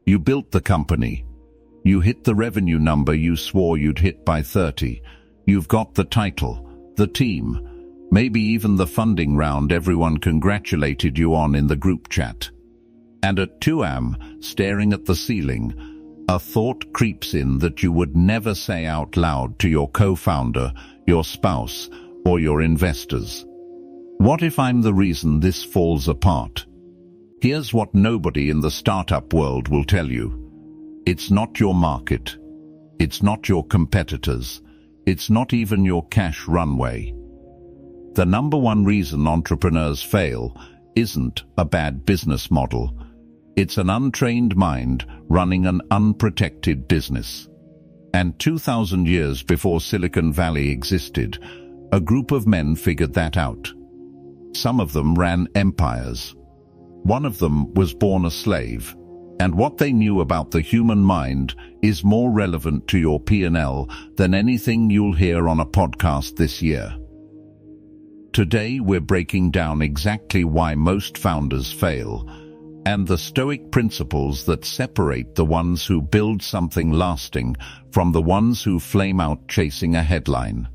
You built the company. You hit the revenue number you swore you'd hit by 30. You've got the title, the team, maybe even the funding round everyone congratulated you on in the group chat. And at 2 a.m., staring at the ceiling, a thought creeps in that you would never say out loud to your co-founder, your spouse, or your investors. What if I'm the reason this falls apart? Here's what nobody in the startup world will tell you. It's not your market. It's not your competitors. It's not even your cash runway. The number one reason entrepreneurs fail isn't a bad business model. It's an untrained mind running an unprotected business. And 2,000 years before Silicon Valley existed, a group of men figured that out. Some of them ran empires. One of them was born a slave. And what they knew about the human mind is more relevant to your P&L than anything you'll hear on a podcast this year. Today we're breaking down exactly why most founders fail, and the Stoic principles that separate the ones who build something lasting from the ones who flame out chasing a headline.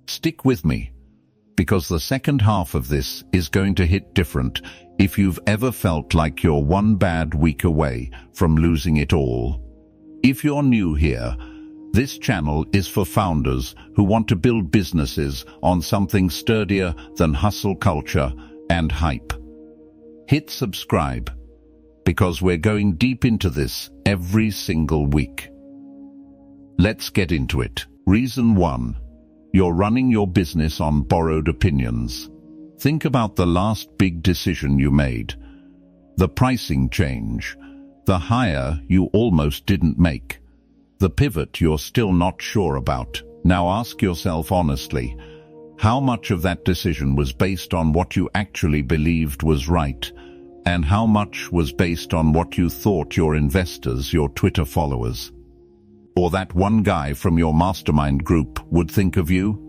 Stick with me, because the second half of this is going to hit different if you've ever felt like you're one bad week away from losing it all. If you're new here, this channel is for founders who want to build businesses on something sturdier than hustle culture and hype. Hit subscribe, because we're going deep into this every single week. Let's get into it. Reason 1. You're running your business on borrowed opinions. Think about the last big decision you made. The pricing change. The hire you almost didn't make. The pivot you're still not sure about. Now ask yourself honestly, how much of that decision was based on what you actually believed was right, and how much was based on what you thought your investors, your Twitter followers, or that one guy from your mastermind group would think of you?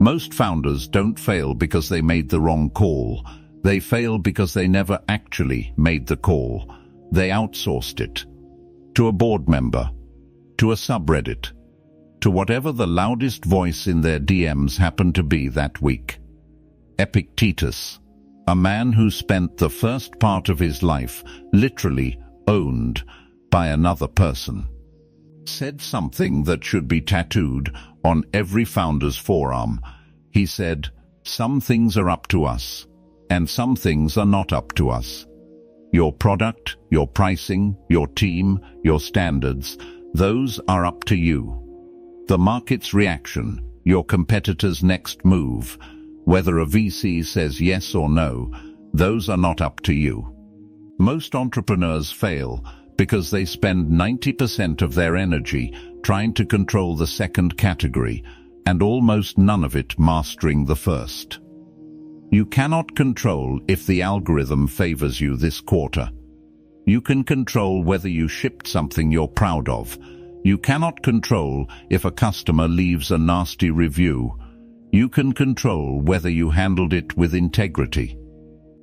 Most founders don't fail because they made the wrong call. They fail because they never actually made the call. They outsourced it. To a board member. To a subreddit. To whatever the loudest voice in their DMs happened to be that week. Epictetus, a man who spent the first part of his life literally owned by another person, said something that should be tattooed on every founder's forearm. He said, "Some things are up to us, and some things are not up to us. Your product, your pricing, your team, your standards, those are up to you. The market's reaction, your competitor's next move, whether a VC says yes or no, those are not up to you." Most entrepreneurs fail because they spend 90% of their energy trying to control the second category, and almost none of it mastering the first. You cannot control if the algorithm favors you this quarter. You can control whether you shipped something you're proud of. You cannot control if a customer leaves a nasty review. You can control whether you handled it with integrity.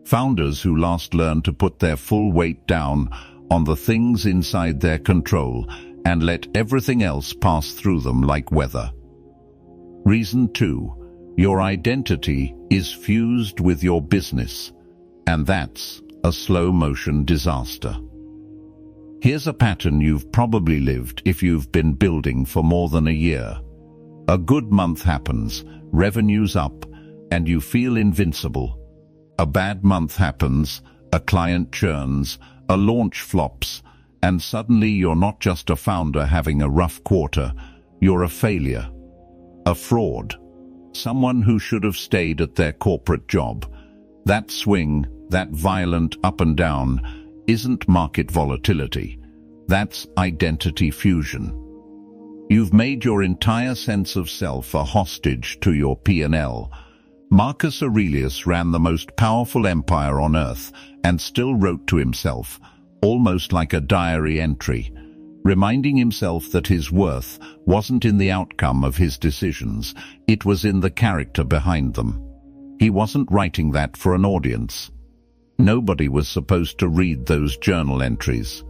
Founders who last learn to put their full weight down on the things inside their control and let everything else pass through them like weather. Reason 2. Your identity is fused with your business, and that's a slow-motion disaster. Here's a pattern you've probably lived if you've been building for more than a year. A good month happens, revenue's up, and you feel invincible. A bad month happens, a client churns, a launch flops, and suddenly you're not just a founder having a rough quarter, you're a failure, a fraud, someone who should have stayed at their corporate job. That swing, that violent up and down, isn't market volatility. That's identity fusion. You've made your entire sense of self a hostage to your P&L. Marcus Aurelius ran the most powerful empire on earth and still wrote to himself, almost like a diary entry, reminding himself that his worth wasn't in the outcome of his decisions, it was in the character behind them. He wasn't writing that for an audience. Nobody was supposed to read those journal entries.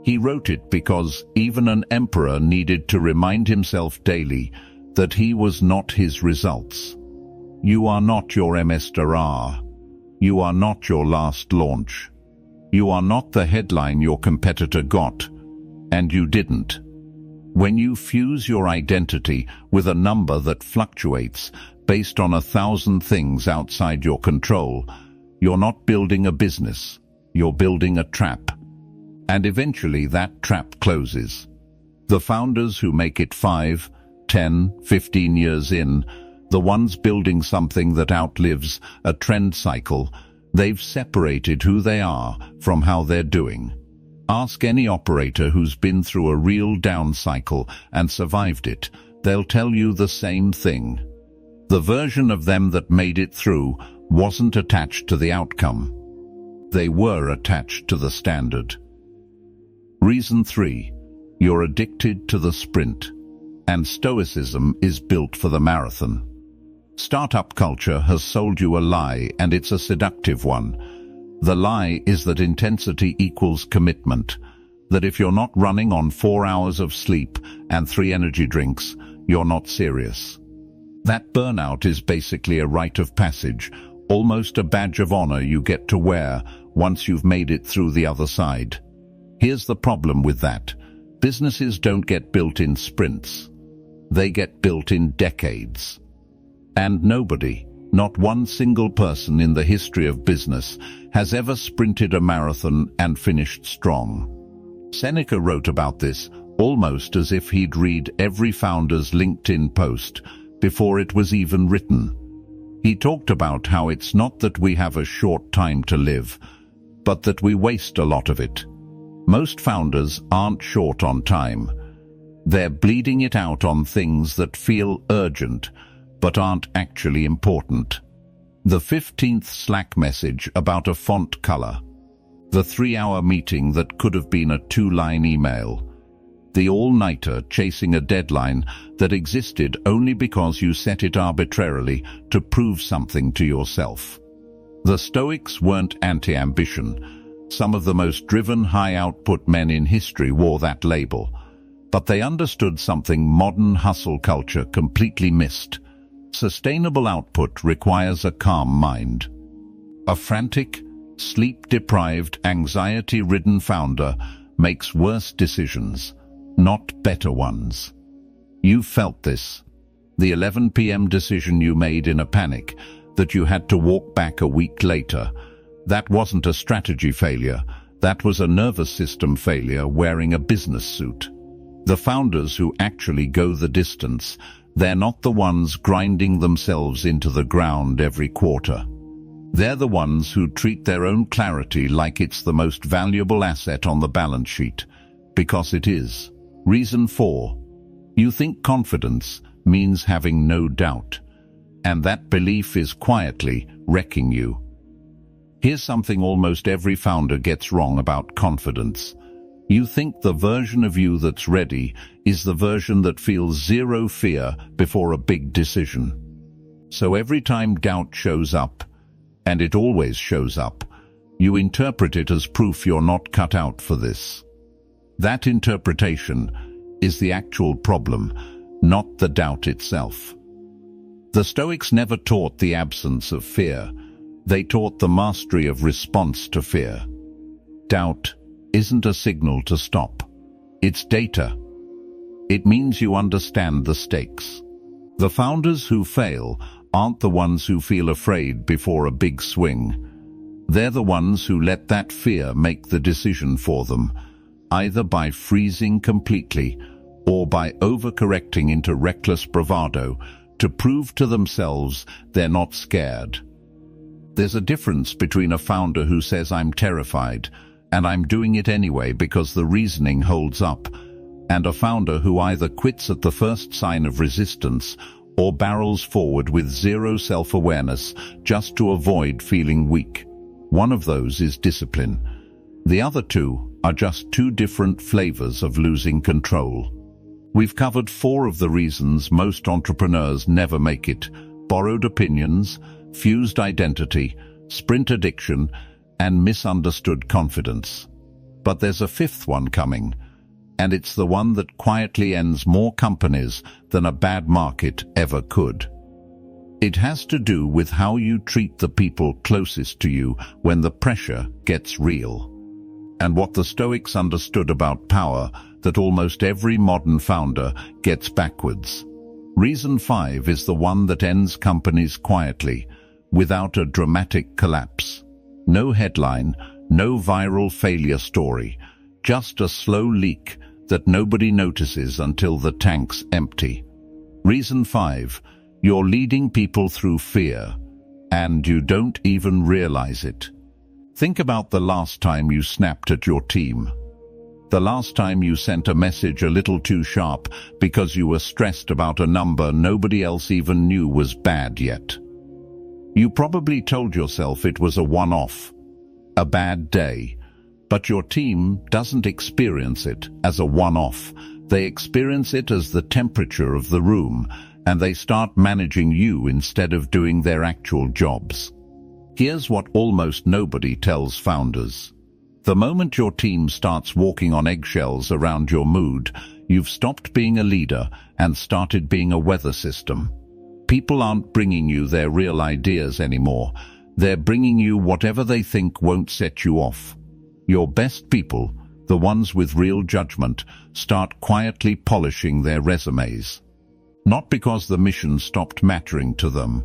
He wrote it because even an emperor needed to remind himself daily that he was not his results. You are not your MSTR. You are not your last launch. You are not the headline your competitor got, and you didn't. When you fuse your identity with a number that fluctuates based on 1,000 things outside your control, you're not building a business, you're building a trap. And eventually that trap closes. The founders who make it 5, 10, 15 years in, the ones building something that outlives a trend cycle, they've separated who they are from how they're doing. Ask any operator who's been through a real down cycle and survived it. They'll tell you the same thing. The version of them that made it through wasn't attached to the outcome. They were attached to the standard. Reason 3. You're addicted to the sprint, and Stoicism is built for the marathon. Startup culture has sold you a lie, and it's a seductive one. The lie is that intensity equals commitment, that if you're not running on 4 hours of sleep and 3 energy drinks, you're not serious. That burnout is basically a rite of passage, almost a badge of honor you get to wear once you've made it through the other side. Here's the problem with that. Businesses don't get built in sprints. They get built in decades. And nobody, not one single person in the history of business, has ever sprinted a marathon and finished strong. Seneca wrote about this almost as if he'd read every founder's LinkedIn post before it was even written. He talked about how it's not that we have a short time to live, but that we waste a lot of it. Most founders aren't short on time. They're bleeding it out on things that feel urgent, but aren't actually important. The 15th Slack message about a font color. The 3-hour meeting that could have been a 2-line email. The all-nighter chasing a deadline that existed only because you set it arbitrarily to prove something to yourself. The Stoics weren't anti-ambition. Some of the most driven, high-output men in history wore that label. But they understood something modern hustle culture completely missed. Sustainable output requires a calm mind. A frantic, sleep-deprived, anxiety-ridden founder makes worse decisions, not better ones. You felt this. The 11 p.m. decision you made in a panic that you had to walk back a week later. That wasn't a strategy failure. That was a nervous system failure wearing a business suit. The founders who actually go the distance, they're not the ones grinding themselves into the ground every quarter. They're the ones who treat their own clarity like it's the most valuable asset on the balance sheet, because it is. Reason 4. You think confidence means having no doubt, and that belief is quietly wrecking you. Here's something almost every founder gets wrong about confidence. You think the version of you that's ready is the version that feels zero fear before a big decision. So every time doubt shows up, and it always shows up, you interpret it as proof you're not cut out for this. That interpretation is the actual problem, not the doubt itself. The Stoics never taught the absence of fear. They taught the mastery of response to fear. Doubt isn't a signal to stop. It's data. It means you understand the stakes. The founders who fail aren't the ones who feel afraid before a big swing. They're the ones who let that fear make the decision for them, either by freezing completely or by overcorrecting into reckless bravado to prove to themselves they're not scared. There's a difference between a founder who says, "I'm terrified, and I'm doing it anyway because the reasoning holds up," and a founder who either quits at the first sign of resistance or barrels forward with zero self-awareness just to avoid feeling weak. One of those is discipline. The other two are just two different flavors of losing control. We've covered 4 of the reasons most entrepreneurs never make it: borrowed opinions, fused identity, sprint addiction, and misunderstood confidence. But there's a fifth one coming, and it's the one that quietly ends more companies than a bad market ever could. It has to do with how you treat the people closest to you when the pressure gets real. And what the Stoics understood about power that almost every modern founder gets backwards. Reason 5 is the one that ends companies quietly, without a dramatic collapse. No headline, no viral failure story, just a slow leak that nobody notices until the tank's empty. Reason 5, you're leading people through fear, and you don't even realize it. Think about the last time you snapped at your team. The last time you sent a message a little too sharp because you were stressed about a number nobody else even knew was bad yet. You probably told yourself it was a one-off, a bad day, but your team doesn't experience it as a one-off. They experience it as the temperature of the room, and they start managing you instead of doing their actual jobs. Here's what almost nobody tells founders. The moment your team starts walking on eggshells around your mood, you've stopped being a leader and started being a weather system. People aren't bringing you their real ideas anymore. They're bringing you whatever they think won't set you off. Your best people, the ones with real judgment, start quietly polishing their resumes. Not because the mission stopped mattering to them,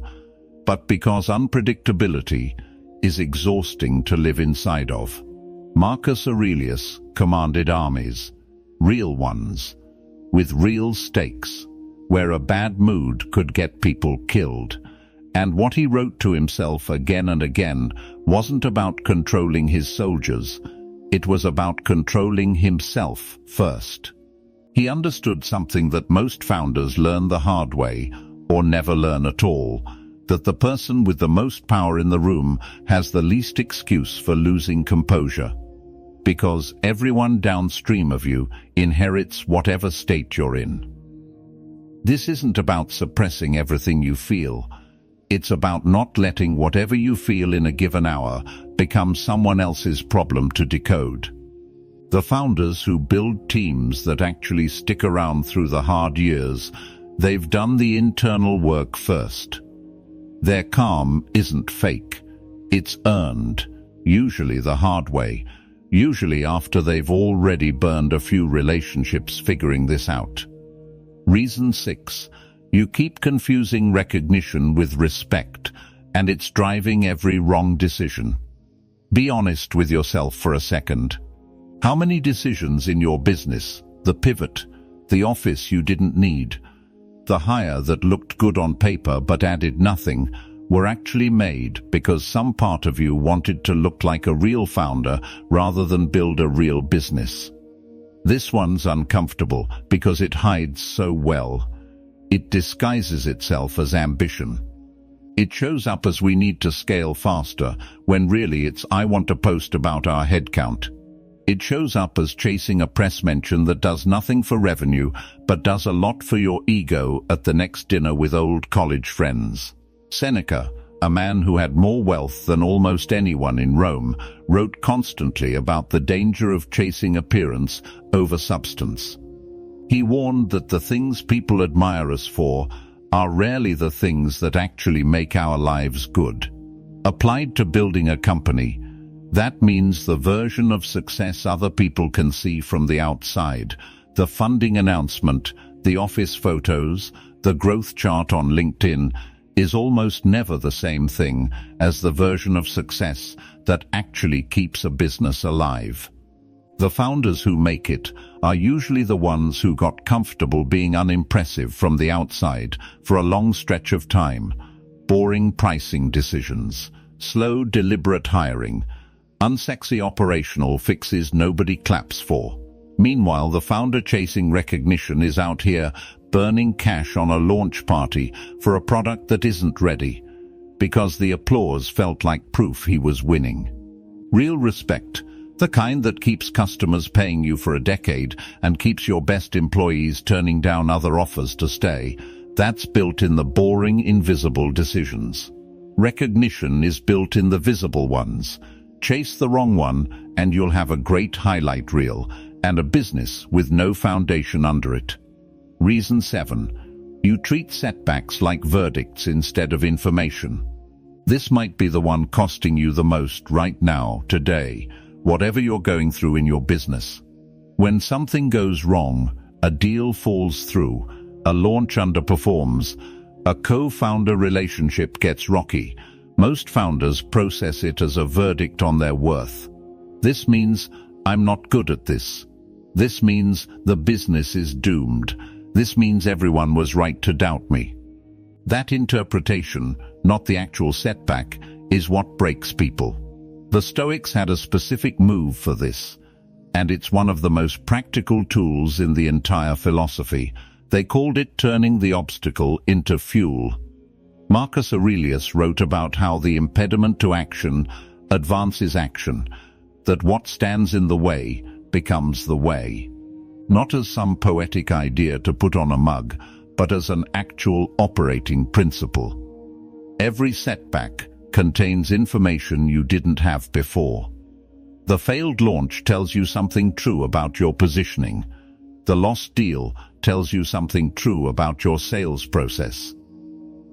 but because unpredictability is exhausting to live inside of. Marcus Aurelius commanded armies, real ones, with real stakes, where a bad mood could get people killed. And what he wrote to himself again and again wasn't about controlling his soldiers, it was about controlling himself first. He understood something that most founders learn the hard way, or never learn at all, that the person with the most power in the room has the least excuse for losing composure. Because everyone downstream of you inherits whatever state you're in. This isn't about suppressing everything you feel. It's about not letting whatever you feel in a given hour become someone else's problem to decode. The founders who build teams that actually stick around through the hard years, they've done the internal work first. Their calm isn't fake. It's earned, usually the hard way, usually after they've already burned a few relationships figuring this out. Reason 6. You keep confusing recognition with respect, and it's driving every wrong decision. Be honest with yourself for a second. How many decisions in your business, the pivot, the office you didn't need, the hire that looked good on paper but added nothing, were actually made because some part of you wanted to look like a real founder rather than build a real business? This one's uncomfortable because it hides so well. It disguises itself as ambition. It shows up as we need to scale faster, when really it's I want to post about our headcount. It shows up as chasing a press mention that does nothing for revenue, but does a lot for your ego at the next dinner with old college friends. Seneca, a man who had more wealth than almost anyone in Rome, wrote constantly about the danger of chasing appearance over substance. He warned that the things people admire us for are rarely the things that actually make our lives good. Applied to building a company, that means the version of success other people can see from the outside, the funding announcement, the office photos, the growth chart on LinkedIn, is almost never the same thing as the version of success that actually keeps a business alive. The founders who make it are usually the ones who got comfortable being unimpressive from the outside for a long stretch of time. Boring pricing decisions, slow, deliberate hiring, unsexy operational fixes nobody claps for. Meanwhile, the founder chasing recognition is out here burning cash on a launch party for a product that isn't ready, because the applause felt like proof he was winning. Real respect, the kind that keeps customers paying you for a decade and keeps your best employees turning down other offers to stay, that's built in the boring, invisible decisions. Recognition is built in the visible ones. Chase the wrong one and you'll have a great highlight reel and a business with no foundation under it. Reason 7. You treat setbacks like verdicts instead of information. This might be the one costing you the most right now, today, whatever you're going through in your business. When something goes wrong, a deal falls through, a launch underperforms, a co-founder relationship gets rocky, most founders process it as a verdict on their worth. This means, I'm not good at this. This means the business is doomed. This means everyone was right to doubt me. That interpretation, not the actual setback, is what breaks people. The Stoics had a specific move for this, and it's one of the most practical tools in the entire philosophy. They called it turning the obstacle into fuel. Marcus Aurelius wrote about how the impediment to action advances action, that what stands in the way becomes the way. Not as some poetic idea to put on a mug, but as an actual operating principle. Every setback contains information you didn't have before. The failed launch tells you something true about your positioning. The lost deal tells you something true about your sales process.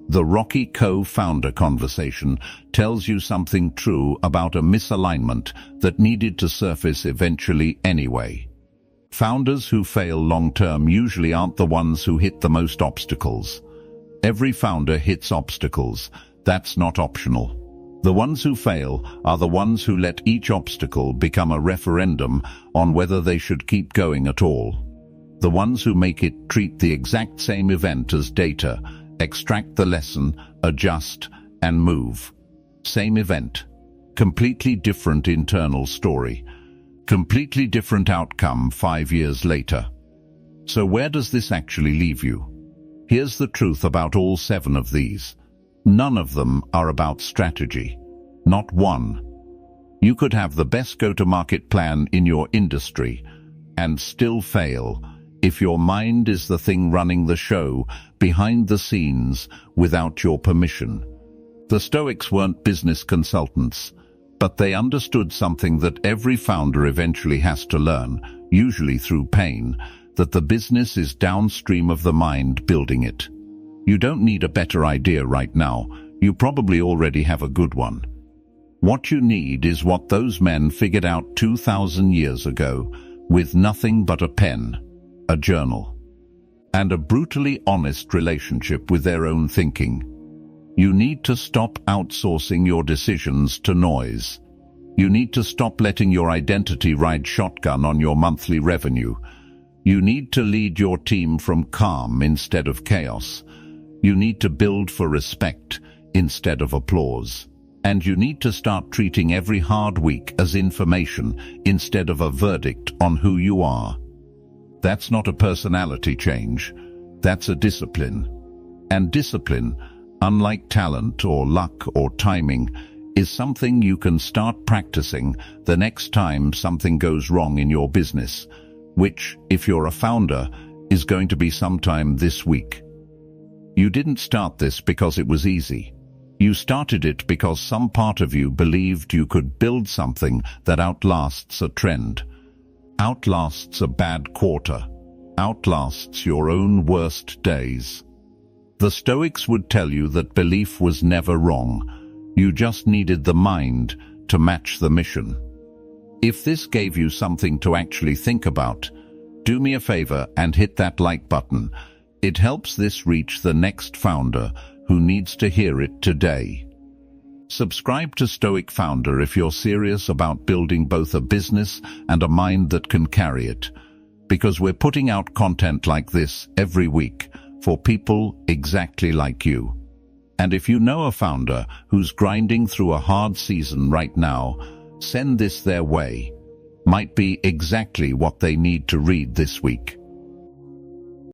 The rocky co-founder conversation tells you something true about a misalignment that needed to surface eventually anyway. Founders who fail long-term usually aren't the ones who hit the most obstacles. Every founder hits obstacles. That's not optional. The ones who fail are the ones who let each obstacle become a referendum on whether they should keep going at all. The ones who make it treat the exact same event as data, extract the lesson, adjust, and move. Same event. Completely different internal story. Completely different outcome 5 years later. So where does this actually leave you? Here's the truth about all 7 of these. None of them are about strategy. Not one. You could have the best go-to-market plan in your industry and still fail if your mind is the thing running the show behind the scenes without your permission. The Stoics weren't business consultants, but they understood something that every founder eventually has to learn, usually through pain, that the business is downstream of the mind building it. You don't need a better idea right now. You probably already have a good one. What you need is what those men figured out 2,000 years ago, with nothing but a pen, a journal, and a brutally honest relationship with their own thinking. You need to stop outsourcing your decisions to noise. You need to stop letting your identity ride shotgun on your monthly revenue. You need to lead your team from calm instead of chaos. You need to build for respect instead of applause. And you need to start treating every hard week as information instead of a verdict on who you are. That's not a personality change. That's a discipline. And discipline, unlike talent or luck or timing, is something you can start practicing the next time something goes wrong in your business, which, if you're a founder, is going to be sometime this week. You didn't start this because it was easy. You started it because some part of you believed you could build something that outlasts a trend, outlasts a bad quarter, outlasts your own worst days. The Stoics would tell you that belief was never wrong. You just needed the mind to match the mission. If this gave you something to actually think about, do me a favor and hit that like button. It helps this reach the next founder who needs to hear it today. Subscribe to Stoic Founder if you're serious about building both a business and a mind that can carry it, because we're putting out content like this every week for people exactly like you. And if you know a founder who's grinding through a hard season right now, send this their way. Might be exactly what they need to read this week.